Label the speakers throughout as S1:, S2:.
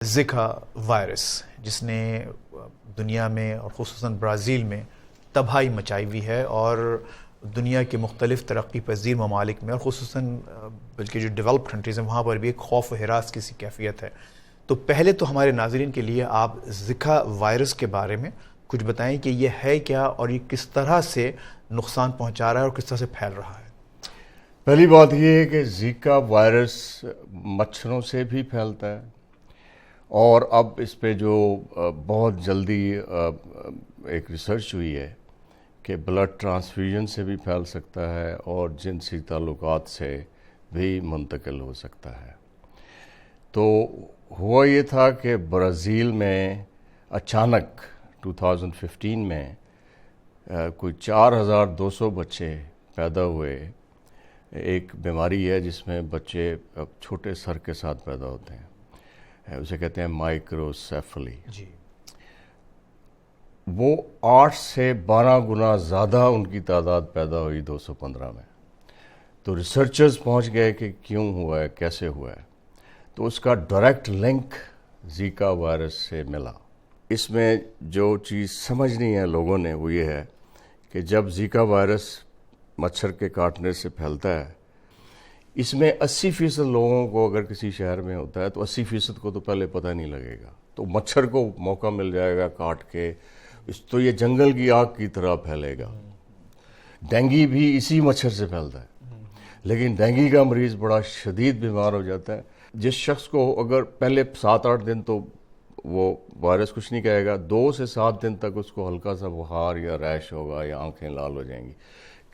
S1: زکا وائرس جس نے دنیا میں اور خصوصاً برازیل میں تباہی مچائی ہوئی ہے، اور دنیا کے مختلف ترقی پذیر ممالک میں اور خصوصاً بلکہ جو ڈیولپ کنٹریز ہیں وہاں پر بھی ایک خوف و ہراس کی سی کیفیت ہے۔ تو پہلے تو ہمارے ناظرین کے لیے آپ زکا وائرس کے بارے میں کچھ بتائیں کہ یہ ہے کیا اور یہ کس طرح سے نقصان پہنچا رہا ہے اور کس طرح سے پھیل رہا ہے۔
S2: پہلی بات یہ ہے کہ زیکا وائرس مچھروں سے بھی پھیلتا ہے، اور اب اس پہ جو بہت جلدی ایک ریسرچ ہوئی ہے کہ بلڈ ٹرانسفیوژن سے بھی پھیل سکتا ہے اور جنسی تعلقات سے بھی منتقل ہو سکتا ہے۔ تو ہوا یہ تھا کہ برازیل میں اچانک 2015 میں کوئی 4200 بچے پیدا ہوئے۔ ایک بیماری ہے جس میں بچے چھوٹے سر کے ساتھ پیدا ہوتے ہیں، اسے کہتے ہیں مائکروسیفلی۔
S1: جی،
S2: وہ 8 سے 12 گنا زیادہ ان کی تعداد پیدا ہوئی 215 میں۔ تو ریسرچرز پہنچ گئے کہ کیوں ہوا ہے، کیسے ہوا ہے۔ تو اس کا ڈائریکٹ لنک زیکا وائرس سے ملا۔ اس میں جو چیز سمجھنی ہے لوگوں نے وہ یہ ہے کہ جب زیکا وائرس مچھر کے کاٹنے سے پھیلتا ہے، اس میں 80% لوگوں کو اگر کسی شہر میں ہوتا ہے تو 80% کو تو پہلے پتہ نہیں لگے گا، تو مچھر کو موقع مل جائے گا کاٹ کے، تو یہ جنگل کی آگ کی طرح پھیلے گا۔ ڈینگی بھی اسی مچھر سے پھیلتا ہے، لیکن ڈینگی کا مریض بڑا شدید بیمار ہو جاتا ہے۔ جس شخص کو اگر پہلے 7-8 دن تو وہ وائرس کچھ نہیں کہے گا، 2 سے 7 دن تک اس کو ہلکا سا بخار یا ریش ہوگا یا آنکھیں لال ہو جائیں گی۔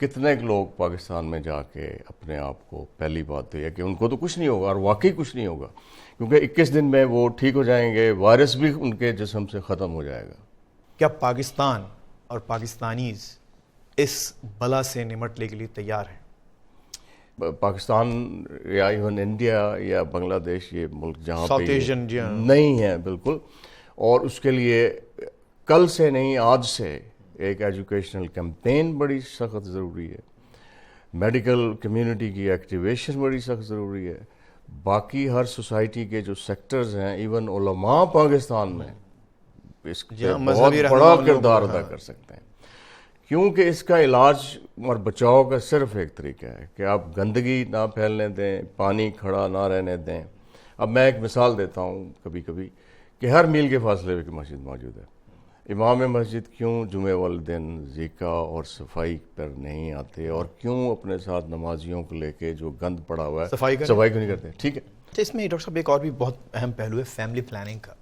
S2: کتنے لوگ پاکستان میں جا کے اپنے آپ کو، پہلی بات تو یہ کہ ان کو تو کچھ نہیں ہوگا، اور واقعی کچھ نہیں ہوگا، کیونکہ 21 دن میں وہ ٹھیک ہو جائیں گے، وائرس بھی ان کے جسم سے ختم ہو جائے گا۔
S1: کیا پاکستان اور پاکستانیز اس بلا سے نمٹنے کے لیے تیار ہیں؟
S2: پاکستان یا ایون انڈیا یا بنگلہ دیش، یہ ملک جہاں
S1: ساؤتھ
S2: پہ
S1: ایشین
S2: نہیں ہے بالکل، اور اس کے لیے کل سے نہیں آج سے ایک ایجوکیشنل کیمپین بڑی سخت ضروری ہے، میڈیکل کمیونٹی کی ایکٹیویشن بڑی سخت ضروری ہے، باقی ہر سوسائٹی کے جو سیکٹرز ہیں، ایون علماء پاکستان میں اس کے بہت بڑا کردار ادا کر سکتے ہیں، کیونکہ اس کا علاج اور بچاؤ کا صرف ایک طریقہ ہے کہ آپ گندگی نہ پھیلنے دیں، پانی کھڑا نہ رہنے دیں۔ اب میں ایک مثال دیتا ہوں کبھی کبھی کہ ہر میل کے فاصلے پہ مسجد موجود ہے، امام مسجد کیوں جمعہ والے دن زیکا اور صفائی پر نہیں آتے، اور کیوں اپنے ساتھ نمازیوں کو لے کے جو گند پڑا ہوا ہے صفائی کیوں نہیں کرتے؟ ٹھیک ہے،
S1: اس میں ڈاکٹر صاحب ایک اور بھی بہت اہم پہلو ہے فیملی پلاننگ کا،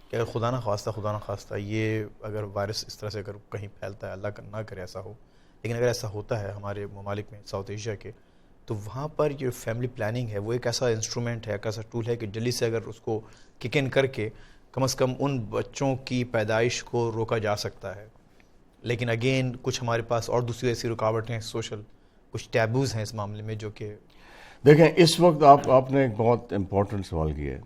S1: کہ اگر خدا نہ خواستہ یہ اگر وائرس اس طرح سے اگر کہیں پھیلتا ہے، اللہ نہ کرے ایسا ہو، لیکن اگر ایسا ہوتا ہے ہمارے ممالک میں ساؤتھ ایشیا کے، تو وہاں پر یہ فیملی پلاننگ ہے وہ ایک ایسا انسٹرومنٹ ہے، ایک ایسا ٹول ہے کہ جلدی سے اگر اس کو کک ان کر کے کم از کم ان بچوں کی پیدائش کو روکا جا سکتا ہے۔ لیکن اگین کچھ ہمارے پاس اور دوسری ایسی رکاوٹیں ہیں، سوشل کچھ ٹیبوز ہیں اس معاملے میں، جو کہ
S2: دیکھیں اس وقت آپ نے ایک بہت امپورٹنٹ سوال کیا ہے۔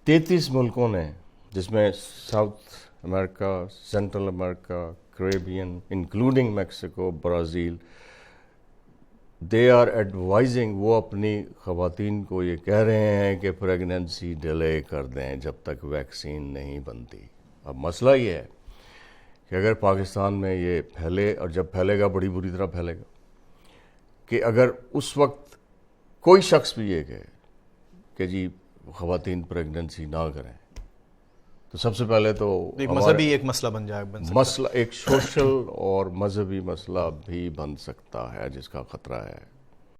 S2: 33 ملکوں نے، جس میں South America, Central America, Caribbean including Mexico, Brazil, they are advising, وہ اپنی خواتین کو یہ کہہ رہے ہیں کہ پریگننسی ڈیلے کر دیں جب تک ویکسین نہیں بنتی۔ اب مسئلہ یہ ہے کہ اگر پاکستان میں یہ پھیلے، اور جب پھیلے گا بڑی بری طرح پھیلے گا، کہ اگر اس وقت کوئی شخص بھی یہ کہے کہ جی خواتین پریگننسی نہ کریں، تو سب سے پہلے تو
S1: ایک مذہبی ایک مسئلہ بن سکتا
S2: مسئلہ ایک سوشل اور مذہبی مسئلہ بھی بن سکتا ہے، جس کا خطرہ ہے۔